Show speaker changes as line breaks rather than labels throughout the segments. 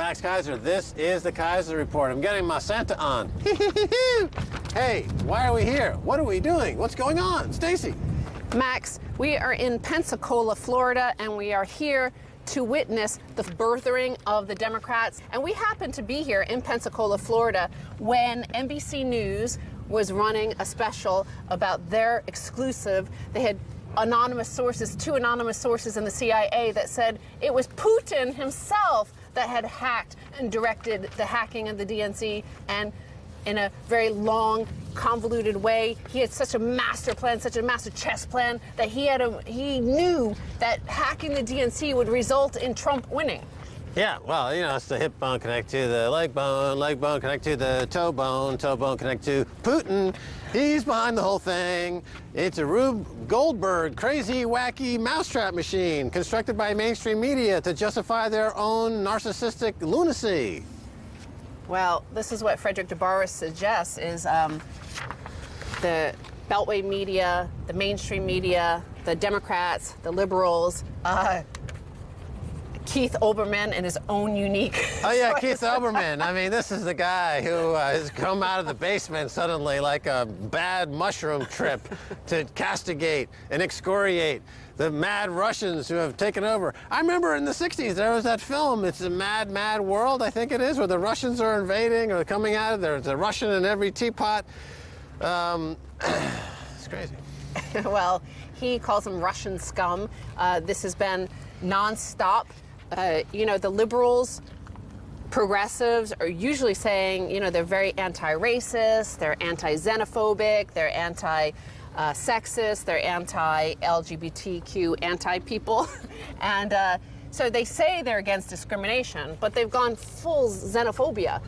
Max Keiser. This is the Keiser Report. I'm getting my Santa on. Hey, why are we here? What are we doing? What's going on? Stacy.
Max, we are in Pensacola, Florida, and we are here to witness the birthing of the Democrats. And we happen to be here in Pensacola, Florida, when NBC News was running a special about their exclusive. They had anonymous sources, two anonymous sources in the CIA that said it was Putin himself that had hacked and directed the hacking of the DNC, and in a very long, convoluted way. He had such a master plan, such a master chess plan, that he knew that hacking the DNC would result in Trump winning.
Yeah, well, you know, it's the hip bone connect to the leg bone connect to the toe bone connect to Putin. He's behind the whole thing. It's a Rube Goldberg crazy, wacky mousetrap machine constructed by mainstream media to justify their own narcissistic lunacy.
Well, this is what Frederick DeBarris suggests is the Beltway media, the mainstream media, the Democrats, the liberals, Keith Olbermann in his own unique...
Oh, yeah, Keith Olbermann. I mean, this is the guy who has come out of the basement suddenly like a bad mushroom trip to castigate and excoriate the mad Russians who have taken over. I remember in the 60s, there was that film, It's a Mad, Mad World, I think it is, where the Russians are invading or coming out of there. There's a Russian in every teapot. It's crazy.
Well, he calls them Russian scum. This has been nonstop. You know, the liberals, progressives are usually saying, you know, they're very anti-racist, they're anti-xenophobic, they're anti-sexist, they're anti-LGBTQ, anti-people. And so they say they're against discrimination, but they've gone full xenophobia,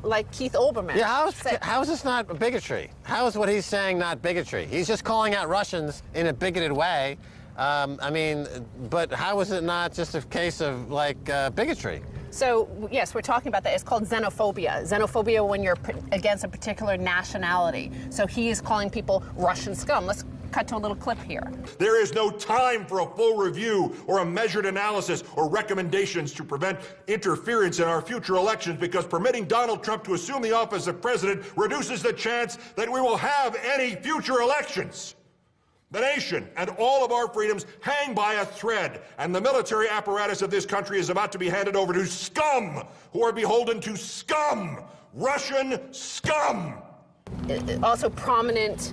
like Keith Olbermann.
Yeah, how is this not bigotry? How is what he's saying not bigotry? He's just calling out Russians in a bigoted way. I mean, but how is it not just a case of, like, bigotry?
So, yes, we're talking about that. It's called xenophobia. Xenophobia when you're against a particular nationality. So he is calling people Russian scum. Let's cut to a little clip here.
There is no time for a full review or a measured analysis or recommendations to prevent interference in our future elections, because permitting Donald Trump to assume the office of president reduces the chance that we will have any future elections. The nation and all of our freedoms hang by a thread, and the military apparatus of this country is about to be handed over to scum who are beholden to scum, Russian scum.
Also prominent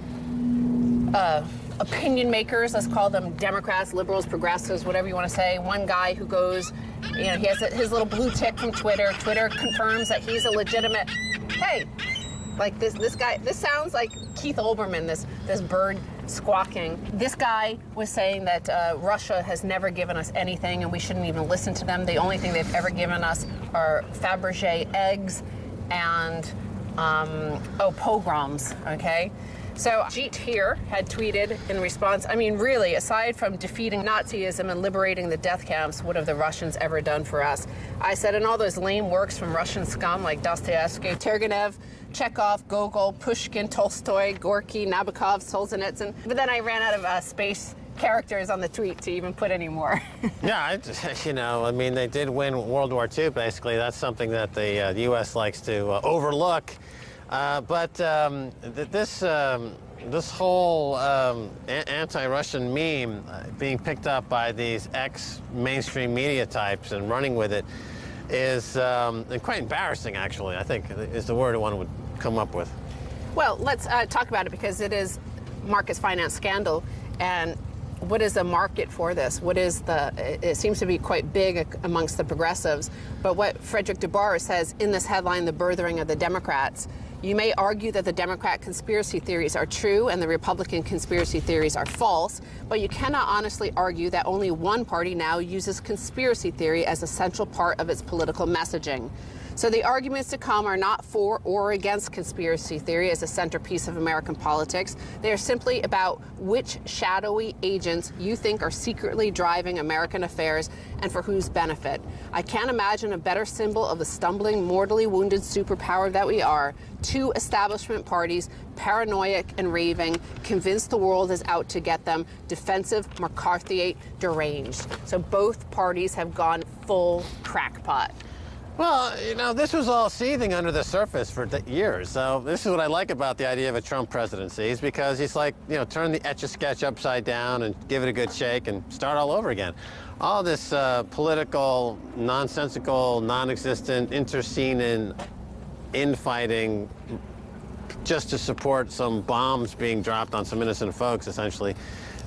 opinion makers, let's call them Democrats, liberals, progressives, whatever you want to say. One guy who goes, you know, he has his little blue tick from Twitter. Twitter confirms that he's a legitimate, hey, like this guy, this sounds like Keith Olbermann, this bird squawking. This guy was saying that Russia has never given us anything and we shouldn't even listen to them. The only thing they've ever given us are Fabergé eggs and, pogroms, okay? So Jeet here had tweeted in response, I mean, really, aside from defeating Nazism and liberating the death camps, what have the Russians ever done for us? I said, and all those lame works from Russian scum like Dostoevsky, Turgenev, Chekhov, Gogol, Pushkin, Tolstoy, Gorky, Nabokov, Solzhenitsyn. But then I ran out of space characters on the tweet to even put any more.
Yeah, you know, I mean, they did win World War II, basically. That's something that the U.S. likes to overlook. But this whole anti-Russian meme being picked up by these ex-mainstream media types and running with it is quite embarrassing, actually, I think, is the word one would come up with.
Well, let's talk about it, because it is Marcus finance scandal. And what is the market for this? What is it seems to be quite big amongst the progressives. But what Frederick DeBarris says in this headline, The Birthing of the Democrats, you may argue that the Democrat conspiracy theories are true and the Republican conspiracy theories are false, but you cannot honestly argue that only one party now uses conspiracy theory as a central part of its political messaging. So the arguments to come are not for or against conspiracy theory as a centerpiece of American politics. They are simply about which shadowy agents you think are secretly driving American affairs and for whose benefit. I can't imagine a better symbol of the stumbling, mortally wounded superpower that we are. Two establishment parties, paranoid and raving, convinced the world is out to get them, defensive, McCarthyite, deranged. So both parties have gone full crackpot.
Well, you know, this was all seething under the surface for years. So this is what I like about the idea of a Trump presidency, is because he's like, you know, turn the Etch-a-Sketch upside down and give it a good shake and start all over again. All this political, nonsensical, non-existent, interceding, infighting, just to support some bombs being dropped on some innocent folks, essentially,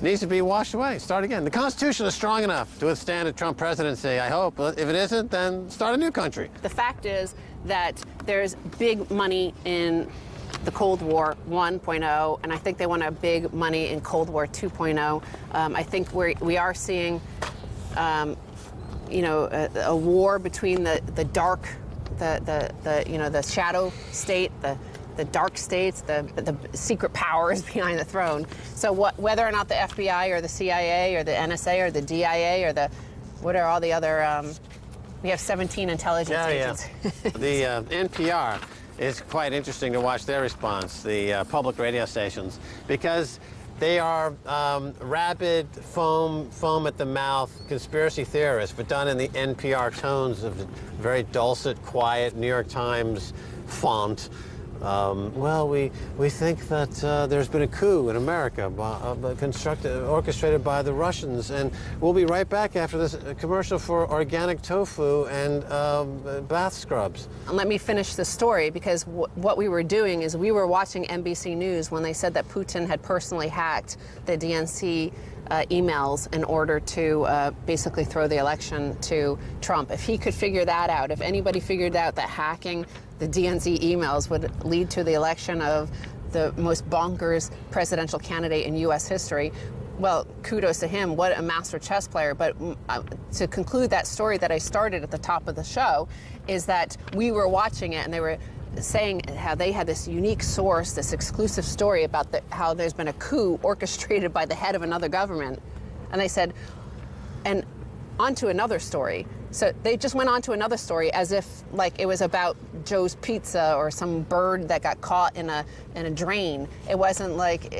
needs to be washed away. Start again. The Constitution is strong enough to withstand a Trump presidency, I hope. If it isn't, then start a new country.
The fact is that there's big money in the Cold War 1.0, and I think they want a big money in Cold War 2.0. I think we are seeing, you know, a war between the dark, you know, the shadow state, the dark states, the secret powers behind the throne. So whether or not the FBI or the CIA or the NSA or the DIA or what are all the other, we have 17 intelligence agents.
The NPR is quite interesting to watch their response, the public radio stations, because they are rabid, foam at the mouth conspiracy theorists, but done in the NPR tones of very dulcet, quiet New York Times font. Well, we think that there's been a coup in America, orchestrated by the Russians, and we'll be right back after this commercial for organic tofu and bath scrubs.
And let me finish the story, because what we were doing is we were watching NBC News when they said that Putin had personally hacked the DNC emails in order to basically throw the election to Trump. If he could figure that out, if anybody figured out that hacking the DNC emails would lead to the election of the most bonkers presidential candidate in U.S. history, well, kudos to him. What a master chess player. But to conclude that story that I started at the top of the show, is that we were watching it and they were saying how they had this unique source, this exclusive story about how there's been a coup orchestrated by the head of another government. And they said, and onto another story. So they just went on to another story as if like it was about Joe's Pizza or some bird that got caught in a drain. It wasn't like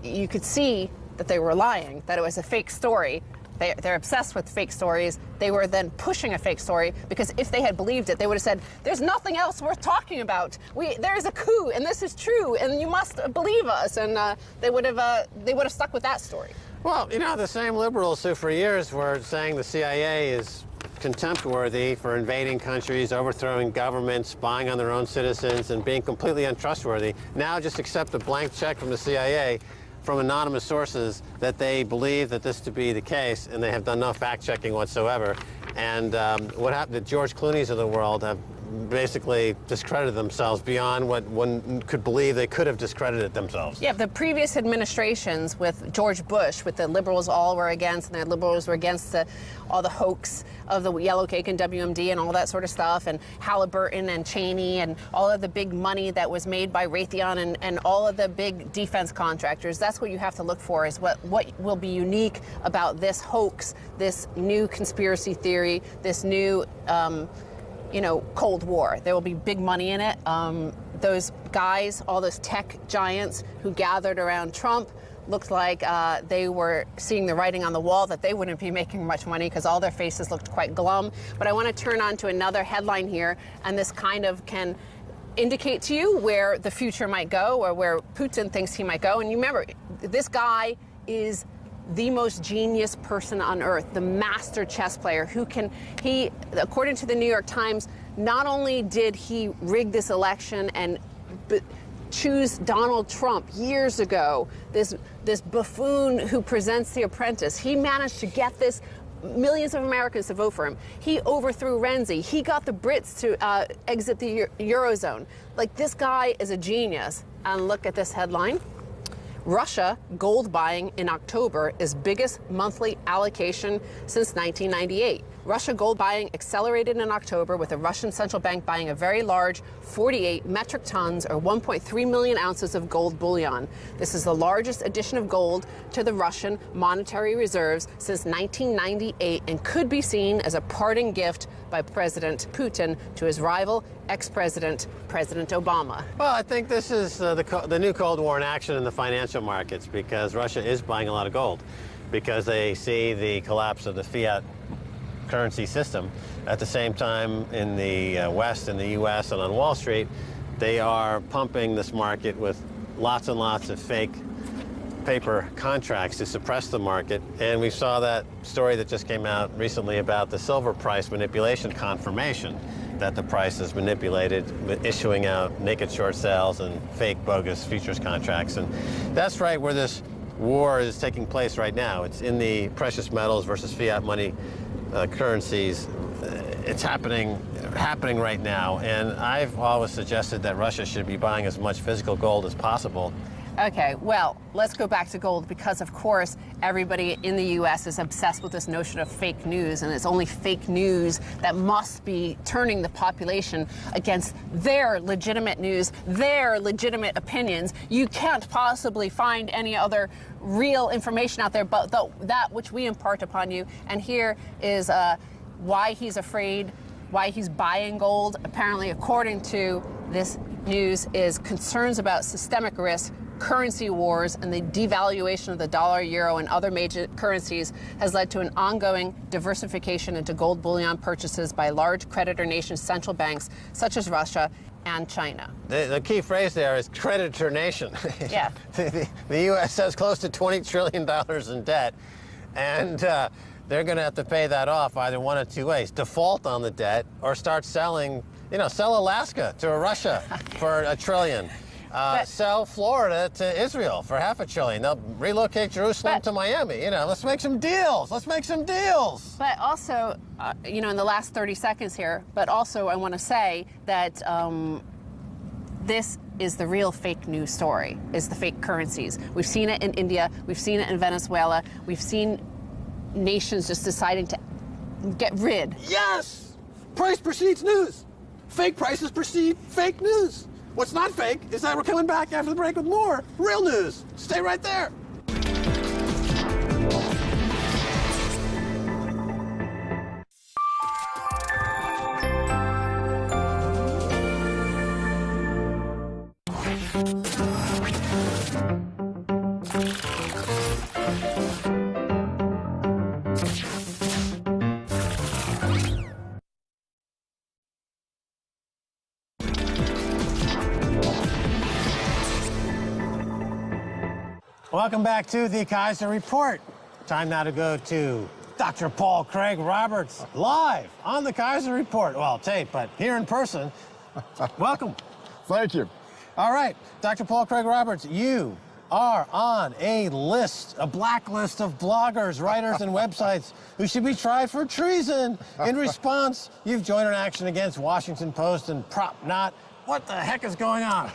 you could see that they were lying, that it was a fake story. They're obsessed with fake stories. They were then pushing a fake story, because if they had believed it, they would have said, there's nothing else worth talking about. There is a coup, and this is true, and you must believe us. And they would have stuck with that story.
Well, you know, the same liberals who for years were saying the CIA is contempt-worthy for invading countries, overthrowing governments, spying on their own citizens, and being completely untrustworthy, now just accept a blank check from the CIA from anonymous sources that they believe that this to be the case, and they have done no fact-checking whatsoever. And what happened? The George Clooney's of the world have basically discredited themselves beyond what one could believe they could have discredited themselves.
Yeah, the previous administrations with George Bush, with the liberals all were against, and the liberals were against all the hoax of the yellow cake and WMD and all that sort of stuff, and Halliburton and Cheney and all of the big money that was made by Raytheon and all of the big defense contractors. That's what you have to look for, is what will be unique about this hoax, this new conspiracy theory, this new you know, Cold War. There will be big money in it. Those guys, all those tech giants who gathered around Trump, looked like they were seeing the writing on the wall that they wouldn't be making much money, because all their faces looked quite glum. But I want to turn on to another headline here, and this kind of can indicate to you where the future might go, or where Putin thinks he might go. And you remember, this guy is the most genius person on earth, the master chess player he, according to the New York Times, not only did he rig this election and choose Donald Trump years ago, this buffoon who presents The Apprentice, he managed to get millions of Americans to vote for him. He overthrew Renzi. He got the Brits to exit the Eurozone. Like, this guy is a genius. And look at this headline. Russia gold buying in October is biggest monthly allocation since 1998. Russia gold buying accelerated in October, with the Russian central bank buying a very large 48 metric tons or 1.3 million ounces of gold bullion. This is the largest addition of gold to the Russian monetary reserves since 1998 and could be seen as a parting gift by President Putin to his rival, ex-president, President Obama.
Well, I think this is the new Cold War in action in the financial markets, because Russia is buying a lot of gold, because they see the collapse of the fiat currency system. At the same time, in the West, in the U.S. and on Wall Street, they are pumping this market with lots and lots of fake paper contracts to suppress the market. And we saw that story that just came out recently about the silver price manipulation confirmation, that the price is manipulated, issuing out naked short sales and fake bogus futures contracts. And that's right where this war is taking place right now. It's in the precious metals versus fiat money currencies. It's happening right now. And I've always suggested that Russia should be buying as much physical gold as possible.
Okay, well, let's go back to gold because, of course, everybody in the U.S. is obsessed with this notion of fake news, and it's only fake news that must be turning the population against their legitimate news, their legitimate opinions. You can't possibly find any other real information out there but that which we impart upon you. And here is why he's afraid, why he's buying gold. Apparently, according to this news, is concerns about systemic risk, currency wars, and the devaluation of the dollar, euro, and other major currencies has led to an ongoing diversification into gold bullion purchases by large creditor nations, central banks such as Russia and China.
The key phrase there is creditor nation.
Yeah.
The U.S. has close to $20 trillion in debt, and they're going to have to pay that off either one of two ways: default on the debt or start selling, sell Alaska to Russia for $1 trillion. Sell Florida to Israel for $500 billion. They'll relocate Jerusalem to Miami. Let's make some deals. Let's make some deals.
But also, in the last 30 seconds here, but also I want to say that this is the real fake news story, is the fake currencies. We've seen it in India. We've seen it in Venezuela. We've seen nations just deciding to get rid.
Yes! Price precedes news. Fake prices precede fake news. What's not fake is that we're coming back after the break with more real news. Stay right there. Welcome back to the Keiser Report. Time now to go to Dr. Paul Craig Roberts, live on the Keiser Report. Well, tape, but here in person. Welcome.
Thank you.
All right, Dr. Paul Craig Roberts, you are on a list, a blacklist of bloggers, writers, and websites who should be tried for treason. In response, you've joined an action against Washington Post and Prop Not. What the heck is going on?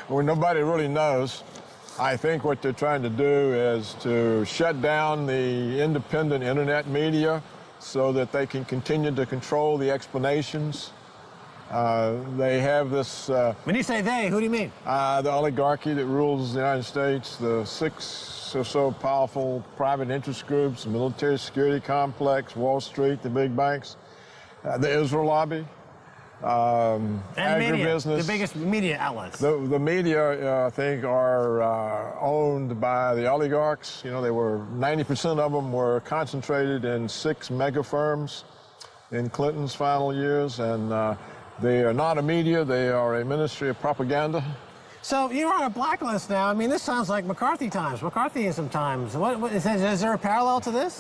Well, nobody really knows. I think what they're trying to do is to shut down the independent internet media so that they can continue to control the explanations. They have this...
when you say they, who do you mean?
The oligarchy that rules the United States, the 6 or so powerful private interest groups, the military security complex, Wall Street, the big banks, the Israel lobby.
And
agribusiness.
Media, the biggest media outlets.
The media, I think, are owned by the oligarchs. They were 90% of them were concentrated in 6 mega firms in Clinton's final years, and they are not a media; they are a ministry of propaganda.
So you're on a blacklist now. I mean, this sounds like McCarthy times, McCarthyism times. Is there a parallel to this?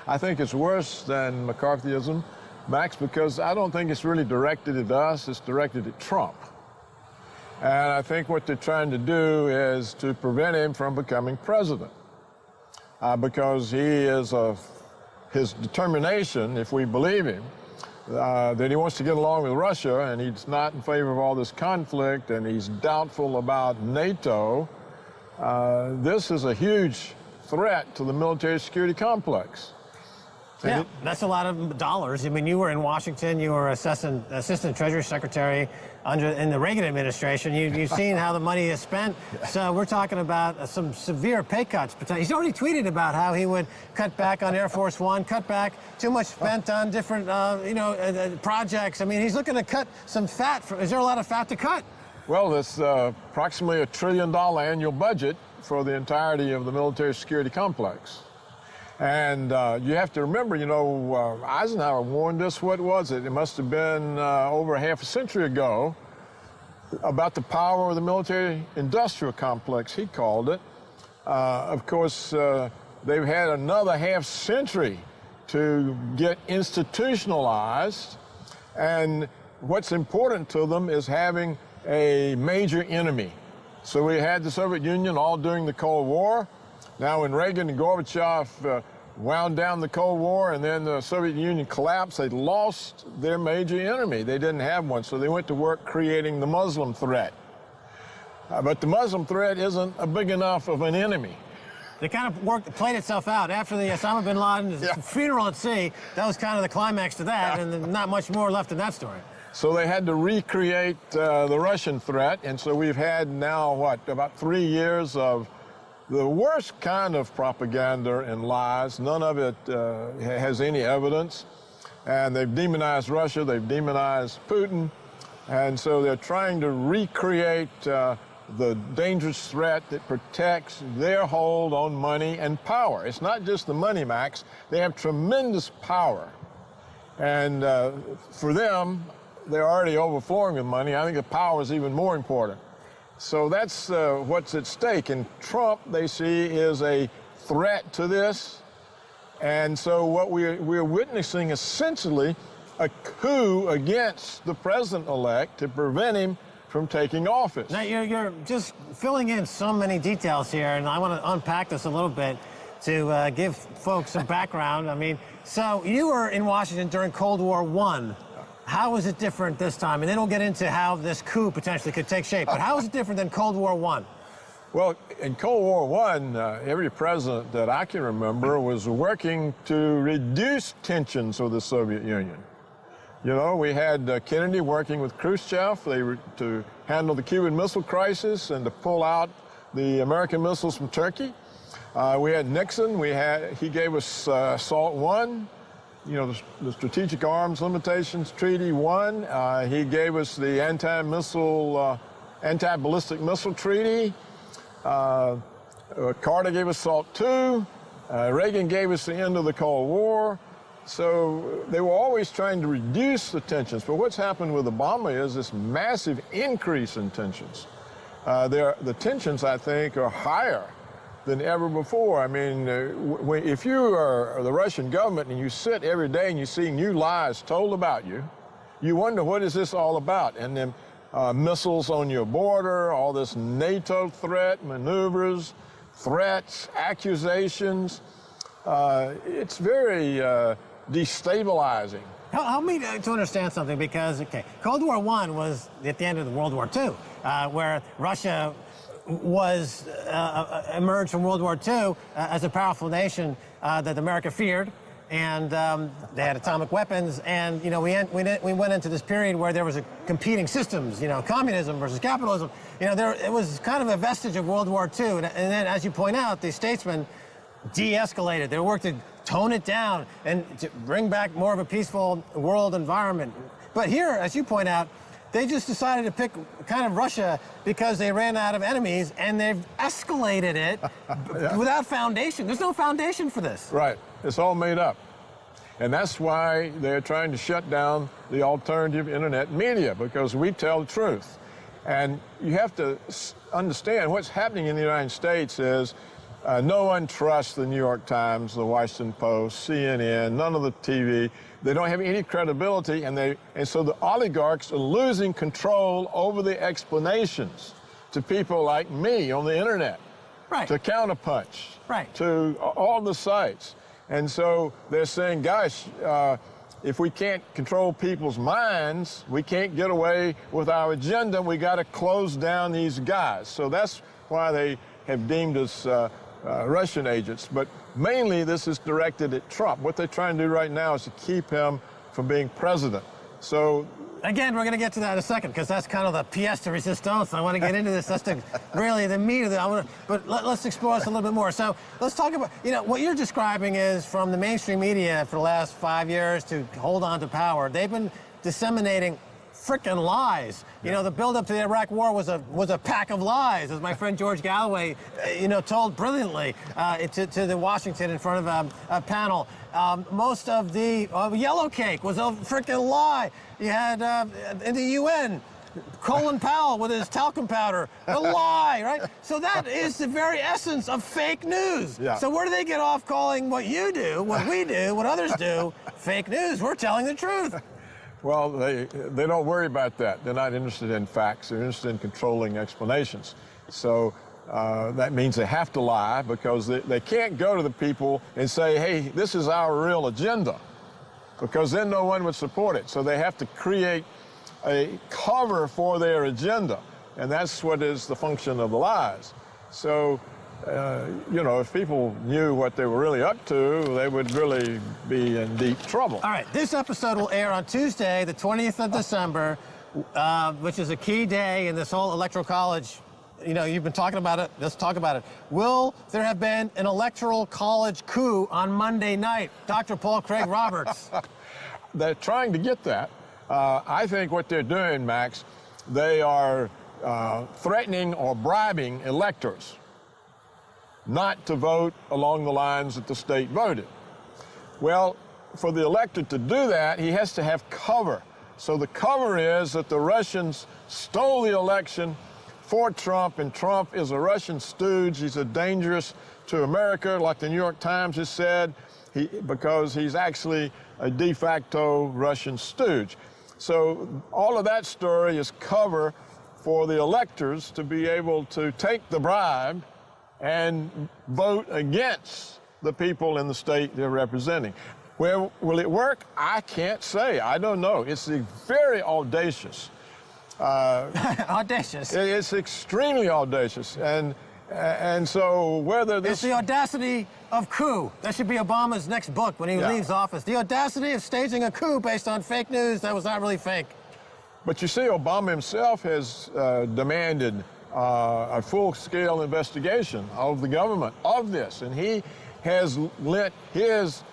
I think it's worse than McCarthyism, Max, because I don't think it's really directed at us, it's directed at Trump. And I think what they're trying to do is to prevent him from becoming president. Because his determination, if we believe him, that he wants to get along with Russia, and he's not in favor of all this conflict, and he's doubtful about NATO. This is a huge threat to the military security complex.
Yeah, that's a lot of dollars. I mean, you were in Washington. You were Assistant Treasury Secretary in the Reagan administration. You've seen how the money is spent. So we're talking about some severe pay cuts. He's already tweeted about how he would cut back on Air Force One, cut back too much spent on different, projects. I mean, he's looking to cut some fat. Is there a lot of fat to cut?
Well, there's approximately $1 trillion annual budget for the entirety of the military security complex. And you have to remember, you know, Eisenhower warned us, what was it? It must have been over half a century ago, about the power of the military-industrial complex, he called it. Of course, they've had another half century to get institutionalized, and what's important to them is having a major enemy. So we had the Soviet Union all during the Cold War. Now when Reagan and Gorbachev wound down the Cold War and then the Soviet Union collapsed, they lost their major enemy. They didn't have one, so they went to work creating the Muslim threat. But the Muslim threat isn't a big enough of an enemy.
It kind of played itself out after the Osama bin Laden funeral at sea. That was kind of the climax to that, and then not much more left in that story.
So they had to recreate the Russian threat, and so we've had now, what, about 3 years of the worst kind of propaganda and lies. None of it has any evidence. And they've demonized Russia, they've demonized Putin, and so they're trying to recreate the dangerous threat that protects their hold on money and power. It's not just the money, Max. They have tremendous power. And for them, they're already overflowing with money. I think the power is even more important. So that's what's at stake. And Trump, they see, is a threat to this. And so what we're witnessing essentially a coup against the president-elect to prevent him from taking office.
Now, you're just filling in so many details here, and I want to unpack this a little bit to give folks some background. I mean, so you were in Washington during Cold War I. How was it different this time? And then we'll get into how this coup potentially could take shape. But how is it different than Cold War I?
Well, in Cold War I, every president that I can remember was working to reduce tensions with the Soviet Union. You know, we had Kennedy working with Khrushchev to handle the Cuban Missile Crisis and to pull out the American missiles from Turkey. We had Nixon. He gave us SALT I, you know, the Strategic Arms Limitations Treaty I. He gave us the Anti-Ballistic Missile Treaty. Carter gave us SALT II. Reagan gave us the end of the Cold War. So they were always trying to reduce the tensions. But what's happened with Obama is this massive increase in tensions. The tensions, I think, are higher than ever before. I mean, if you are the Russian government and you sit every day and you see new lies told about you, you wonder, what is this all about? And then missiles on your border, all this NATO threat, maneuvers, threats, accusations. It's very destabilizing.
Help me to understand something, because, okay, Cold War I was at the end of World War II, where Russia was emerged from World War II as a powerful nation that America feared, and they had atomic weapons, and, you know, we went into this period where there was competing systems, you know, communism versus capitalism. You know, it was kind of a vestige of World War II, and then, as you point out, the statesmen de-escalated. They worked to tone it down and to bring back more of a peaceful world environment. But here, as you point out, they just decided to pick kind of Russia because they ran out of enemies, and they've escalated it without foundation. There's no foundation for this.
Right. It's all made up. And that's why they're trying to shut down the alternative internet media, because we tell the truth. And you have to understand what's happening in the United States is no one trusts the New York Times, the Washington Post, CNN, none of the TV. They don't have any credibility, and so the oligarchs are losing control over the explanations to people like me on the internet,
right,
to Counterpunch,
right,
to all the sites. And so they're saying, gosh, if we can't control people's minds, we can't get away with our agenda. We got to close down these guys. So that's why they have deemed us Russian agents, but mainly this is directed at Trump. What they're trying to do right now is to keep him from being president. So
again, we're going to get to that in a second, because that's kind of the pièce de résistance. I want to get into this. That's really the meat of it. But let's explore this a little bit more. So let's talk about, you know, what you're describing is from the mainstream media for the last 5 years to hold on to power. They've been disseminating frickin' lies. You know, the buildup to the Iraq War was a pack of lies, as my friend George Galloway, told brilliantly to the Washington in front of a panel. Most of the yellow cake was a frickin' lie. You had in the UN, Colin Powell with his talcum powder, a lie, right? So that is the very essence of fake news.
Yeah.
So where do they get off calling what you do, what we do, what others do, fake news? We're telling the truth.
Well, they don't worry about that. They're not interested in facts. They're interested in controlling explanations. So that means they have to lie, because they can't go to the people and say, hey, this is our real agenda, because then no one would support it. So they have to create a cover for their agenda, and that's what is the function of the lies. So, if people knew what they were really up to, they would really be in deep trouble.
All right, this episode will air on Tuesday, the 20th of December, which is a key day in this whole Electoral College. You've been talking about it. Let's talk about it. Will there have been an Electoral College coup on Monday night? Dr. Paul Craig Roberts.
They're trying to get that. I think what they're doing, Max, they are threatening or bribing electors not to vote along the lines that the state voted. Well, for the elector to do that, he has to have cover. So the cover is that the Russians stole the election for Trump, and Trump is a Russian stooge. He's a dangerous to America, like the New York Times has said, because he's actually a de facto Russian stooge. So all of that story is cover for the electors to be able to take the bribe and vote against the people in the state they're representing. Where will it work? I can't say. I don't know. It's very audacious.
Audacious.
It's extremely audacious. And so whether this...
It's the audacity of coup. That should be Obama's next book when he leaves office. The audacity of staging a coup based on fake news that was not really fake.
But you see, Obama himself has demanded a full-scale investigation of the government of this, and he has lent his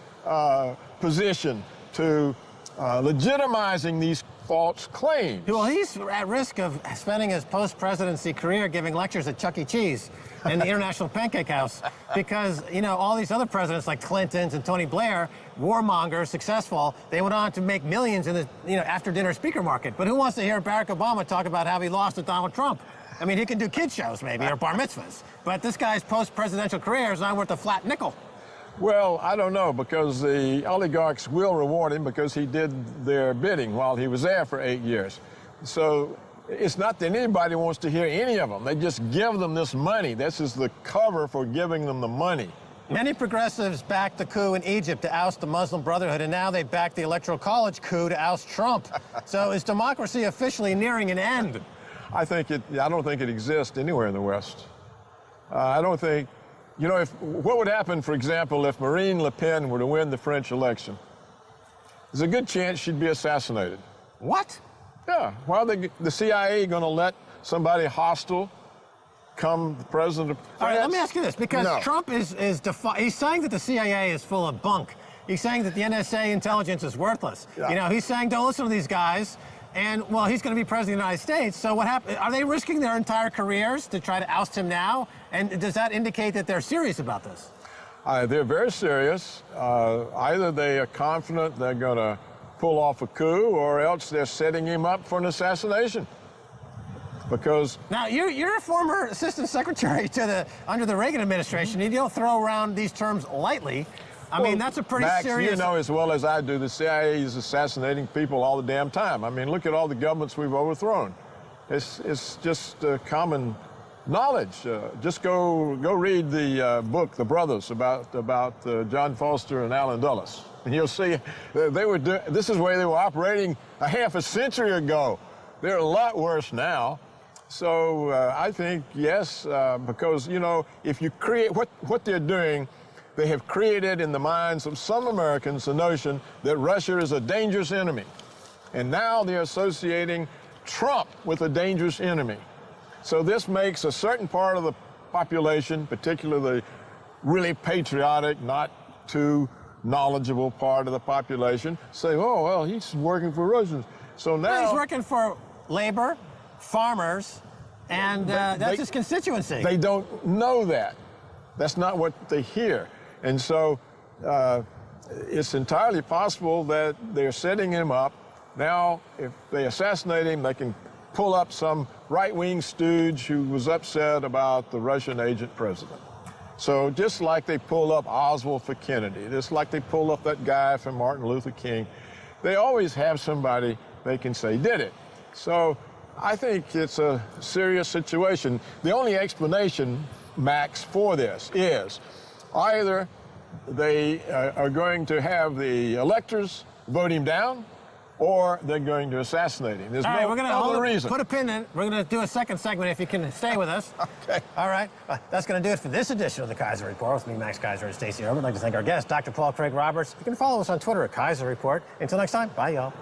position to legitimizing these false claims.
Well, he's at risk of spending his post-presidency career giving lectures at Chuck E. Cheese and the International Pancake House, because, all these other presidents like Clinton's and Tony Blair, warmongers, successful, they went on to make millions in the, after-dinner speaker market. But who wants to hear Barack Obama talk about how he lost to Donald Trump? I mean, he can do kid shows, maybe, or bar mitzvahs. But this guy's post-presidential career is not worth a flat nickel.
Well, I don't know, because the oligarchs will reward him because he did their bidding while he was there for 8 years. So it's not that anybody wants to hear any of them. They just give them this money. This is the cover for giving them the money.
Many progressives backed the coup in Egypt to oust the Muslim Brotherhood, and now they back the Electoral College coup to oust Trump. So is democracy officially nearing an end?
I don't think it exists anywhere in the West. I don't think... what would happen, for example, if Marine Le Pen were to win the French election? There's a good chance she'd be assassinated.
What?
Yeah. Why are the CIA going to let somebody hostile come the president of France?
All right, let me ask you this, because Trump is he's saying that the CIA is full of bunk. He's saying that the NSA intelligence is worthless. Yeah. He's saying don't listen to these guys. And, well, he's going to be president of the United States, so what happened? Are they risking their entire careers to try to oust him now? And does that indicate that they're serious about this?
They're very serious. Either they are confident they're going to pull off a coup, or else they're setting him up for an assassination. Because... Now,
you're a former assistant secretary under the Reagan administration. You don't throw around these terms lightly. I mean, that's a pretty serious...
Max, you know as well as I do, the CIA is assassinating people all the damn time. I mean, look at all the governments we've overthrown. It's just common knowledge. Just go read the book, The Brothers, about John Foster and Allen Dulles. And you'll see they were doing... This is where they were operating a half a century ago. They're a lot worse now. So I think, yes, because, if you create... What they're doing... They have created in the minds of some Americans the notion that Russia is a dangerous enemy. And now they're associating Trump with a dangerous enemy. So this makes a certain part of the population, particularly the really patriotic, not too knowledgeable part of the population, say, oh, well, he's working for Russians. So
Well,
now
he's working for labor, farmers, and that's his constituency.
they don't know that. That's not what they hear. And so it's entirely possible that they're setting him up. Now, if they assassinate him, they can pull up some right-wing stooge who was upset about the Russian agent president. So just like they pulled up Oswald for Kennedy, just like they pulled up that guy for Martin Luther King, they always have somebody they can say did it. So I think it's a serious situation. The only explanation, Max, for this is either they are going to have the electors vote him down, or they're going to assassinate him. There's
All right,
no
we're going
other
to
reason.
put a pin in it. We're going to do a second segment if you can stay with us.
Okay.
All right. That's going to do it for this edition of the Keiser Report with me, Max Keiser, and Stacey Herbert. I'd like to thank our guest, Dr. Paul Craig Roberts. You can follow us on Twitter at Keiser Report. Until next time, bye, y'all.